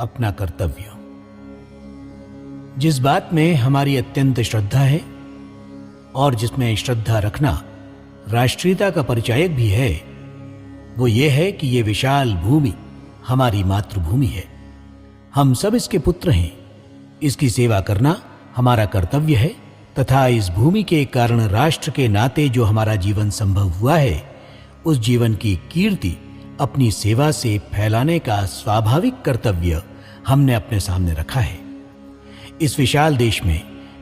अपना कर्तव्य। जिस बात में हमारी अत्यंत श्रद्धा है और जिसमें श्रद्धा रखना राष्ट्रीयता का परिचायक भी है, वो ये है कि ये विशाल भूमि हमारी मातृभूमि है। हम सब इसके पुत्र हैं। इसकी सेवा करना हमारा कर्तव्य है तथा इस भूमि के कारण राष्ट्र के नाते जो हमारा जीवन संभव हुआ है, उस जीवन की कीर्ति अपनी सेवा से फैलाने का स्वाभाविक कर्तव्य हमने अपने सामने रखा है। इस विशाल देश में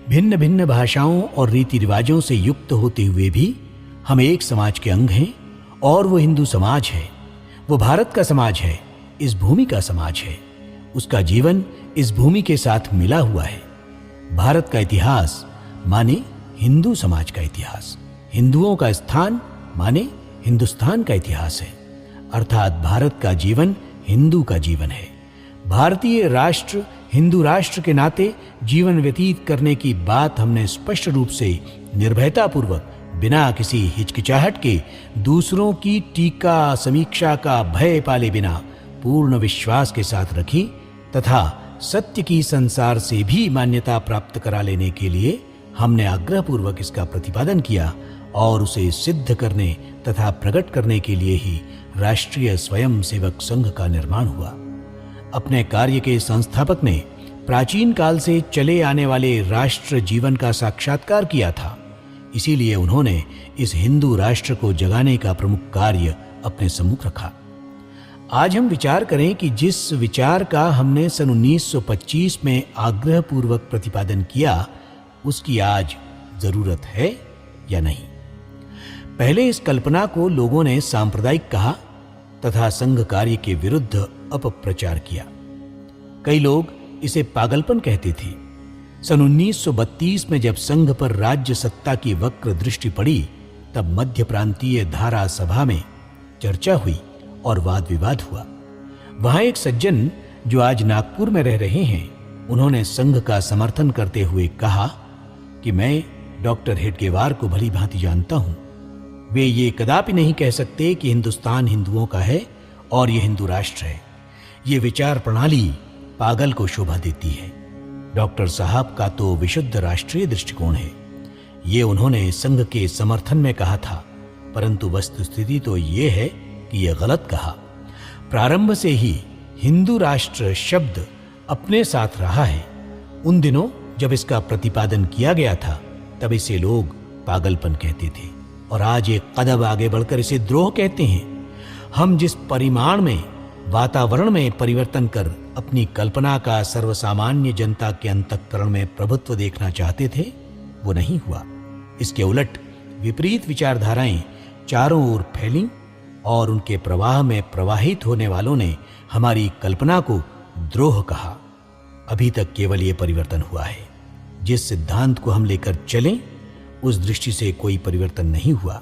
भिन्न भिन्न भाषाओं और रीति रिवाजों से युक्त होते हुए भी हम एक समाज के अंग हैं, और वो हिंदू समाज है। वो भारत का समाज है, इस भूमि का समाज है। उसका जीवन इस भूमि के साथ मिला हुआ है। भारत का इतिहास माने हिंदू समाज का इतिहास, हिंदुओं का स्थान माने हिंदुस्तान का इतिहास है। अर्थात भारत का जीवन हिंदू का जीवन है। भारतीय राष्ट्र हिंदू राष्ट्र के नाते जीवन व्यतीत करने की बात हमने स्पष्ट रूप से निर्भयतापूर्वक, बिना किसी हिचकिचाहट के, दूसरों की टीका समीक्षा का भय पाले बिना पूर्ण विश्वास के साथ रखी तथा सत्य की संसार से भी मान्यता प्राप्त करा लेने के लिए हमने आग्रहपूर्वक इसका प्रतिपादन किया, और उसे सिद्ध करने तथा प्रकट करने के लिए ही राष्ट्रीय स्वयंसेवक संघ का निर्माण हुआ। अपने कार्य के संस्थापक ने प्राचीन काल से चले आने वाले राष्ट्र जीवन का साक्षात्कार किया था। इसीलिए उन्होंने इस हिंदू राष्ट्र को जगाने का प्रमुख कार्य अपने सम्मुख रखा। आज हम विचार करें कि जिस विचार का हमने सन 1925 में आग्रहपूर्वक प्रतिपादन किया, उसकी आज जरूरत है या नहीं। पहले इस कल्पना को लोगों ने सांप्रदायिक कहा तथा संघ कार्य के विरुद्ध अपप्रचार किया। कई लोग इसे पागलपन कहते थे। सन 1932 में जब संघ पर राज्य सत्ता की वक्र दृष्टि पड़ी, तब मध्य प्रांतीय धारा सभा में चर्चा हुई और वाद विवाद हुआ। वहां एक सज्जन जो आज नागपुर में रह रहे हैं, उन्होंने संघ का समर्थन करते हुए कहा कि मैं डॉक्टर हेडगेवार को भली भांति जानता हूं। वे ये कदापि नहीं कह सकते कि हिंदुस्तान हिंदुओं का है और ये हिंदू राष्ट्र है। ये विचार प्रणाली पागल को शोभा देती है। डॉक्टर साहब का तो विशुद्ध राष्ट्रीय दृष्टिकोण है। ये उन्होंने संघ के समर्थन में कहा था, परंतु वस्तुस्थिति तो ये है कि यह गलत कहा। प्रारंभ से ही हिंदू राष्ट्र शब्द अपने साथ रहा है। उन दिनों जब इसका प्रतिपादन किया गया था, तब इसे लोग पागलपन कहते थे, और आज एक कदम आगे बढ़कर इसे द्रोह कहते हैं। हम जिस परिमाण में वातावरण में परिवर्तन कर अपनी कल्पना का सर्वसामान्य जनता के अंतःकरण में प्रभुत्व देखना चाहते थे, वो नहीं हुआ। इसके उलट विपरीत विचारधाराएं चारों ओर फैलीं, और उनके प्रवाह में प्रवाहित होने वालों ने हमारी कल्पना को द्रोह कहा। अभी तक केवल ये परिवर्तन हुआ है। जिस सिद्धांत को हम लेकर चलें, उस दृष्टि से कोई परिवर्तन नहीं हुआ,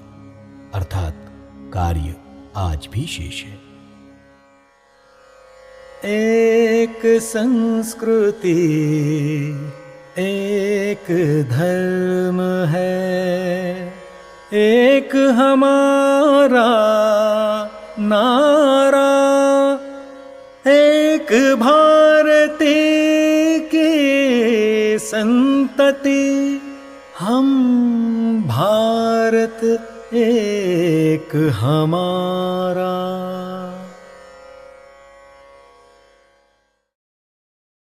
अर्थात कार्य आज भी शेष है। एक संस्कृति एक धर्म है, एक हमारा नारा, एक भारती की संतति, हम भारत एक हमारा।